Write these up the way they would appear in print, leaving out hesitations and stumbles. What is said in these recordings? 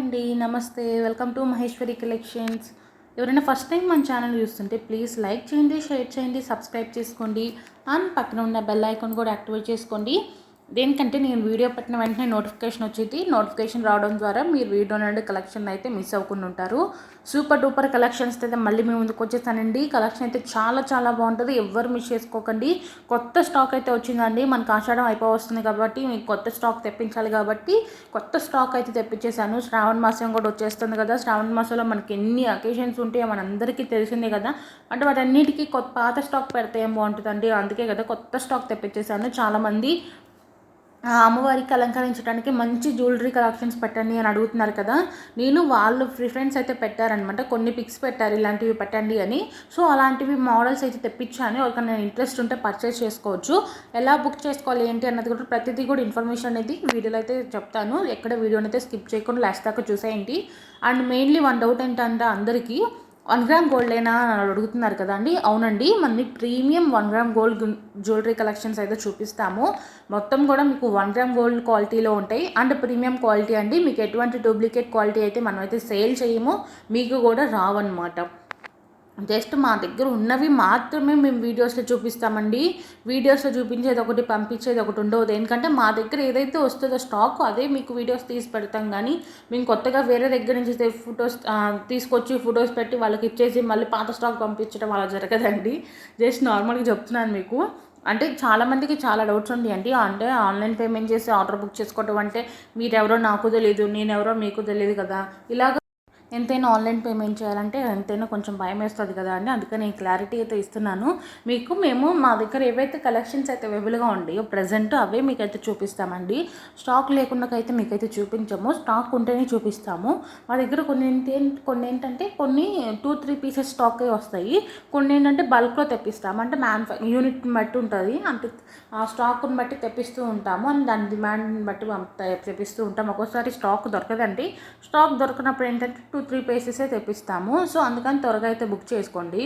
అండి. నమస్తే. Welcome to Maheshwari collections. ఎవరైనా ఫస్ట్ టైం మన ఛానల్ చూస్తుంటే ప్లీజ్ లైక్ చేయండి, షేర్ చేయండి, సబ్స్క్రైబ్ చేసుకోండి. అండ్ పక్కన ఉన్న బెల్ ఐకాన్ కూడా యాక్టివేట్ చేసుకోండి. దేనికంటే నేను వీడియో పెట్టిన వెంటనే నోటిఫికేషన్ వచ్చేది. నోటిఫికేషన్ రావడం ద్వారా మీరు వీడియో నుండి కలెక్షన్ అయితే మిస్ అవ్వకుండా ఉంటారు. సూపర్ డూపర్ కలెక్షన్స్ అయితే మళ్ళీ మీ ముందుకు వచ్చేసానండి. కలెక్షన్ అయితే చాలా చాలా బాగుంటుంది. ఎవ్వరు మిస్ చేసుకోకండి. కొత్త స్టాక్ అయితే వచ్చిందండి. మనకు ఆషాఢం అయిపోవస్తుంది కాబట్టి మీకు కొత్త స్టాక్ తెప్పించాలి కాబట్టి కొత్త స్టాక్ అయితే తెప్పించేశాను. శ్రావణ మాసం కూడా వచ్చేస్తుంది కదా. శ్రావణ మాసంలో మనకి ఎన్ని అకేషన్స్ ఉంటాయో మనందరికీ తెలిసిందే కదా. అంటే వాటన్నిటికీ పాత స్టాక్ పెడితే ఏం బాగుంటుందండి. అందుకే కదా కొత్త స్టాక్ తెప్పించేశాను. చాలామంది అమ్మవారికి అలంకరించడానికి మంచి జ్యువెలరీ కలెక్షన్స్ పెట్టండి అని అడుగుతున్నారు కదా. నేను వాళ్ళు ప్రిఫరెన్స్ అయితే పెట్టారనమాట. కొన్ని పిక్స్ పెట్టారు ఇలాంటివి పెట్టండి అని. సో అలాంటివి మోడల్స్ అయితే తెప్పించాను. ఎవరికైనా ఇంట్రెస్ట్ ఉంటే పర్చేస్ చేసుకోవచ్చు. ఎలా బుక్ చేసుకోవాలి ఏంటి అన్నది కూడా ప్రతిదీ కూడా ఇన్ఫర్మేషన్ అనేది వీడియోలో అయితే చెప్తాను. ఎక్కడ వీడియోని అయితే స్కిప్ చేయకుండా లాస్ట్ దాకా చూసేయండి. అండ్ మెయిన్లీ వన్ డౌట్ ఏంటంటే అందరికీ 1 గ్రామ్ గోల్డేనా అని అడుగుతున్నారు కదా అండి. అవునండి, మనది premium 1 gram gold jewellery collections అయితే చూపిస్తాము. మొత్తం కూడా మీకు 1 గ్రామ్ గోల్డ్ క్వాలిటీలో ఉంటాయి. అండ్ ప్రీమియం క్వాలిటీ అండి. మీకు ఎటువంటి డూప్లికేట్ క్వాలిటీ అయితే మనం అయితే సేల్ చేయము, మీకు కూడా రావన్నమాట. జస్ట్ మా దగ్గర ఉన్నవి మాత్రమే మేము వీడియోస్లో చూపిస్తామండి. వీడియోస్లో చూపించేది ఒకటి, పంపించేది ఒకటి ఉండవు. ఎందుకంటే మా దగ్గర ఏదైతే వస్తుందో స్టాక్ అదే మీకు వీడియోస్ తీసి పెడతాం. కానీ మేము కొత్తగా వేరే దగ్గర నుంచి ఫొటోస్ తీసుకొచ్చి ఫొటోస్ పెట్టి వాళ్ళకి ఇచ్చేసి మళ్ళీ పాత స్టాక్ పంపించడం అలా జరగదండి. జస్ట్ నార్మల్గా చెప్తున్నాను మీకు. అంటే చాలామందికి చాలా డౌట్స్ ఉంటాయండి. అంటే ఆన్లైన్ పేమెంట్ చేసి ఆర్డర్ బుక్ చేసుకోవడం అంటే మీరెవరో నాకు తెలియదు, నేనెవరో మీకు తెలియదు కదా. ఇలాగ ఎంతైనా ఆన్లైన్ పేమెంట్ చేయాలంటే ఎంతైనా కొంచెం భయం వేస్తుంది కదా అండి. అందుకని నేను క్లారిటీ అయితే ఇస్తున్నాను మీకు. మేము మా దగ్గర ఏవైతే కలెక్షన్స్ అయితే అవైలబుల్గా ఉంటాయో ప్రజెంట్ అవే మీకైతే చూపిస్తామండి. స్టాక్ లేకుండా అయితే మీకైతే చూపించము. స్టాక్ ఉంటేనే చూపిస్తాము. మా దగ్గర కొన్ని ఏంటంటే కొన్ని 2-3 పీసెస్ స్టాకే వస్తాయి. కొన్ని ఏంటంటే బల్క్లో తెప్పిస్తాము. అంటే యూనిట్ని బట్టి ఉంటుంది. అంటే ఆ స్టాక్ని బట్టి తెప్పిస్తూ ఉంటాము. అండ్ దాని డిమాండ్ని బట్టి తెప్పిస్తూ ఉంటాము. ఒక్కోసారి స్టాక్ దొరకదండి. స్టాక్ దొరికినప్పుడు ఏంటంటే 2-3 పీసెసే తెప్పిస్తాము. సో అందుకని త్వరగా అయితే బుక్ చేసుకోండి.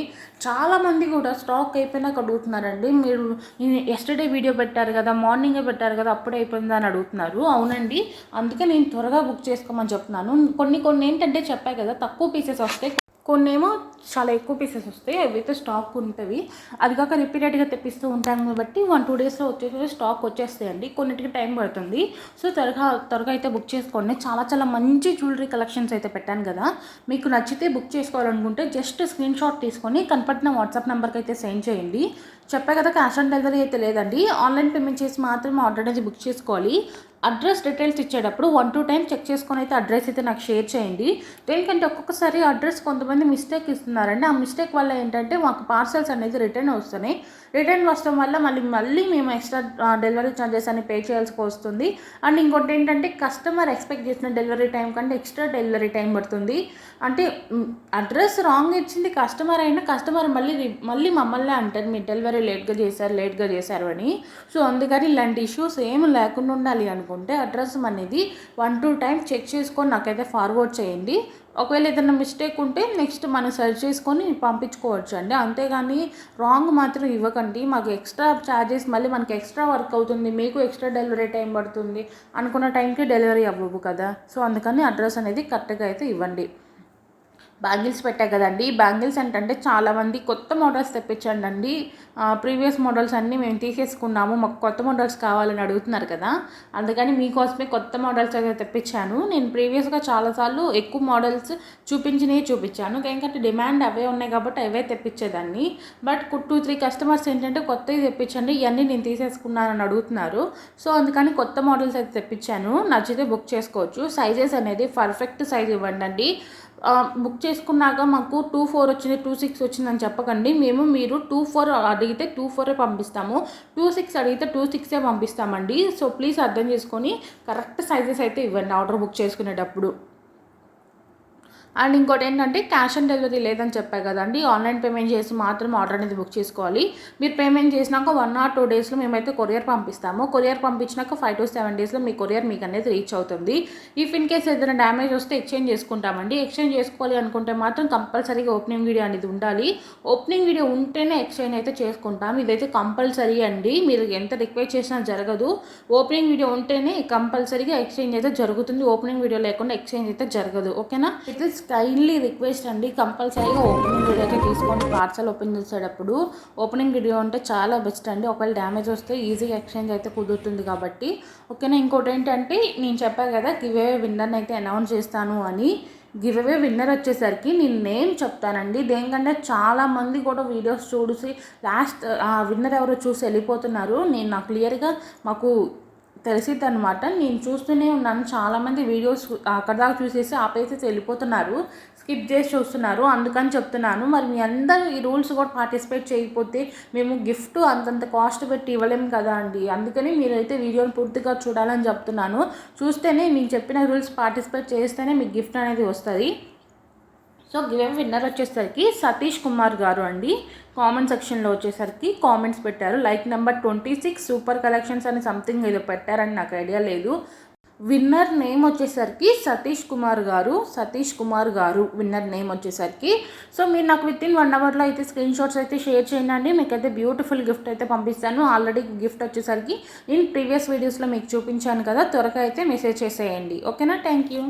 చాలామంది కూడా స్టాక్ అయిపోయినాక అడుగుతున్నారండి. మీరు ఎస్టర్డే వీడియో పెట్టారు కదా, మార్నింగే పెట్టారు కదా, అప్పుడే అయిపోయిందా అని అడుగుతున్నారు. అవునండి, అందుకే నేను త్వరగా బుక్ చేసుకోమని చెప్తున్నాను. కొన్ని ఏంటంటే చెప్పాయి కదా తక్కువ పీసెస్ వస్తాయి, కొన్ని ఏమో చాలా ఎక్కువ పీసెస్ వస్తాయి. అవైతే స్టాక్ ఉంటుంది. అది కాక రిపీటెడ్గా తెప్పిస్తూ ఉంటాను కాబట్టి 1-2 డేస్లో వచ్చేసి స్టాక్ వచ్చేస్తాయండి. కొన్నిటికి టైం పడుతుంది. సో త్వరగా అయితే బుక్ చేసుకోండి. చాలా చాలా మంచి జ్యువెలరీ కలెక్షన్స్ అయితే పెట్టాను కదా. మీకు నచ్చితే బుక్ చేసుకోవాలనుకుంటే జస్ట్ స్క్రీన్ షాట్ తీసుకొని కనపడిన వాట్సాప్ నెంబర్కి అయితే సెండ్ చేయండి. చెప్పే కదా క్యాష్ ఆన్ డెలివరీ అయితే లేదండి. ఆన్లైన్ పేమెంట్ చేసి మాత్రమే ఆర్డర్ అనేది బుక్ చేసుకోవాలి. అడ్రస్ డీటెయిల్స్ ఇచ్చేటప్పుడు 1-2 టైమ్స్ చెక్ చేసుకొని అయితే అడ్రస్ అయితే నాకు షేర్ చేయండి. దేనికంటే ఒక్కొక్కసారి అడ్రస్ కొంతమంది మిస్టేక్ ఇస్తున్నారండి. ఆ మిస్టేక్ వల్ల ఏంటంటే మాకు పార్సల్స్ అనేది రిటర్న్ వస్తున్నాయి. రిటర్న్ వస్తాం వల్ల మళ్ళీ మేము ఎక్స్ట్రా డెలివరీ ఛార్జెస్ అని పే చేయాల్సి వస్తుంది. అండ్ ఇంకోటి ఏంటంటే కస్టమర్ ఎక్స్పెక్ట్ చేసిన డెలివరీ టైం కంటే ఎక్స్ట్రా డెలివరీ టైం పడుతుంది. అంటే అడ్రస్ రాంగ్ ఇచ్చింది కస్టమర్ అయినా కస్టమర్ మళ్ళీ మమ్మల్ని అంటారు మీరు డెలివరీ లేట్గా చేశారు అని. సో అందుకని ఇలాంటి ఇష్యూస్ ఏమి లేకుండా ఉండాలి అనుకుంటే అడ్రస్ అనేది 1-2 టైమ్స్ చెక్ చేసుకొని నాకైతే ఫార్వర్డ్ చేయండి. ఒకవేళ ఏదైనా మిస్టేక్ ఉంటే నెక్స్ట్ మనం సెర్చ్ చేసుకొని పంపించుకోవచ్చు అండి. అంతేగాని రాంగ్ మాత్రం ఇవ్వకండి. మాకు ఎక్స్ట్రా ఛార్జెస్ మళ్ళీ మనకి ఎక్స్ట్రా వర్క్ అవుతుంది, మీకు ఎక్స్ట్రా డెలివరీ టైం పడుతుంది. అనుకున్న టైంకి డెలివరీ అవ్వవు కదా. సో అందుకని అడ్రస్ అనేది కరెక్ట్గా అయితే ఇవ్వండి. బ్యాంగిల్స్ పెట్టా కదండి. బ్యాంగిల్స్ ఏంటంటే చాలామంది కొత్త మోడల్స్ తెప్పించండి. ప్రీవియస్ మోడల్స్ అన్నీ మేము తీసేసుకున్నాము, మాకు కొత్త మోడల్స్ కావాలని అడుగుతున్నారు కదా. అందుకని మీకోసమే కొత్త మోడల్స్ అయితే తెప్పించాను. నేను ప్రీవియస్గా చాలాసార్లు ఎక్కువ మోడల్స్ చూపించాను. ఎందుకంటే డిమాండ్ అవే ఉన్నాయి కాబట్టి అవే తెప్పించేదాన్ని. బట్ 2-3 కస్టమర్స్ ఏంటంటే కొత్తవి తెప్పించండి, ఇవన్నీ నేను తీసేసుకున్నానని అడుగుతున్నారు. సో అందుకని కొత్త మోడల్స్ అయితే తెప్పించాను. నచ్చితే బుక్ చేసుకోవచ్చు. సైజెస్ అనేది పర్ఫెక్ట్ సైజ్ ఇవ్వండి. బుక్ చేసుకున్నాక మాకు 2-4 వచ్చింది, 2-6 వచ్చిందని చెప్పకండి. మీరు 2-4 అడిగితే 2-4 పంపిస్తాము, 2-6 అడిగితే 2-6 పంపిస్తామండి. సో ప్లీజ్ అర్థం చేసుకొని కరెక్ట్ సైజెస్ అయితే ఇవ్వండి ఆర్డర్ బుక్ చేసుకునేటప్పుడు. అండ్ ఇంకోటి ఏంటంటే క్యాష్ ఆన్ డెలివరీ లేదని చెప్పా కదండి, ఆన్లైన్ పేమెంట్ చేసి మాత్రం ఆర్డర్ అనేది బుక్ చేసుకోవాలి. మీరు పేమెంట్ చేసినాక 1 or 2 డేస్లో మేమైతే కొరియర్ పంపిస్తాము. కొరియర్ పంపించినాక 5 to 7 డేస్లో మీ కొరియర్ మీకు అనేది రీచ్ అవుతుంది. ఇఫ్ ఇన్ కేస్ ఏదైనా డ్యామేజ్ వస్తే ఎక్స్చేంజ్ చేసుకుంటామండి. ఎక్స్చేంజ్ చేసుకోవాలి అనుకుంటే మాత్రం కంపల్సరీగా ఓపెనింగ్ వీడియో అనేది ఉండాలి. ఓపెనింగ్ వీడియో ఉంటేనే ఎక్స్చేంజ్ అయితే చేసుకుంటాం. ఇదైతే కంపల్సరీ అండి, మీరు ఎంత రిక్వెస్ట్ చేసినా జరగదు. ఓపెనింగ్ వీడియో ఉంటేనే కంపల్సరీగా ఎక్స్చేంజ్ అయితే జరుగుతుంది. ఓపెనింగ్ వీడియో లేకుండా ఎక్స్చేంజ్ అయితే జరగదు. ఓకేనా? ఇట్ ఇస్ కైండ్లీ రిక్వెస్ట్ అండి, కంపల్సరీగా ఓపెనింగ్ వీడియో అయితే తీసుకోండి. పార్సల్ ఓపెన్ చేసేటప్పుడు ఓపెనింగ్ వీడియో ఉంటే చాలా బెస్ట్ అండి. ఒకవేళ డ్యామేజ్ వస్తే ఈజీగా ఎక్స్చేంజ్ అయితే కుదురుతుంది కాబట్టి. ఓకేనా? ఇంకోటి ఏంటంటే నేను చెప్పాను కదా గివ్ అవే విన్నర్ని అయితే అనౌన్స్ చేస్తాను అని. గివ్ అవే విన్నర్ వచ్చేసరికి నేను నేమ్ చెప్తానండి. దేనికంటే చాలామంది కూడా వీడియోస్ చూసి లాస్ట్ విన్నర్ ఎవరో చూసి వెళ్ళిపోతున్నారు. నాకు క్లియర్గా మాకు తెలిసిద్ది అనమాట. నేను చూస్తూనే ఉన్నాను, చాలామంది వీడియోస్ అక్కడ దాకా చూసేసి ఆపేసి వెళ్ళిపోతున్నారు, స్కిప్ చేసి చూస్తున్నారు. అందుకని చెప్తున్నాను. మరి మీ అందరూ ఈ రూల్స్ కూడా పార్టిసిపేట్ చేయకపోతే మేము గిఫ్ట్ అంతంత కాస్ట్ పెట్టి ఇవ్వలేము కదా అండి. అందుకని మీరైతే వీడియోని పూర్తిగా చూడాలని చెప్తున్నాను. చూస్తేనే నేను చెప్పిన రూల్స్ పార్టిసిపేట్ చేస్తేనే మీకు గిఫ్ట్ అనేది వస్తుంది. సో గివ్ అవే విన్నర్ వచ్చేసరికి సతీష్ కుమార్ గారు అండి. కామెంట్ సెక్షన్లో వచ్చేసరికి కామెంట్స్ పెట్టారు. లైక్ నెంబర్ 26 సూపర్ కలెక్షన్స్ అని సంథింగ్ ఏదో పెట్టారని నాకు ఐడియా లేదు. విన్నర్ నేమ్ వచ్చేసరికి సతీష్ కుమార్ గారు విన్నర్ నేమ్ వచ్చేసరికి. సో మీరు నాకు విత్ ఇన్ 1 అవర్లో అయితే స్క్రీన్ షాట్స్ అయితే షేర్ చేయండి. మీకైతే బ్యూటిఫుల్ గిఫ్ట్ అయితే పంపిస్తాను. ఆల్రెడీ గిఫ్ట్ వచ్చేసరికి నేను ప్రీవియస్ వీడియోస్లో మీకు చూపించాను కదా, త్వరగా అయితే మెసేజ్ చేసేయండి. ఓకేనా? Thank you.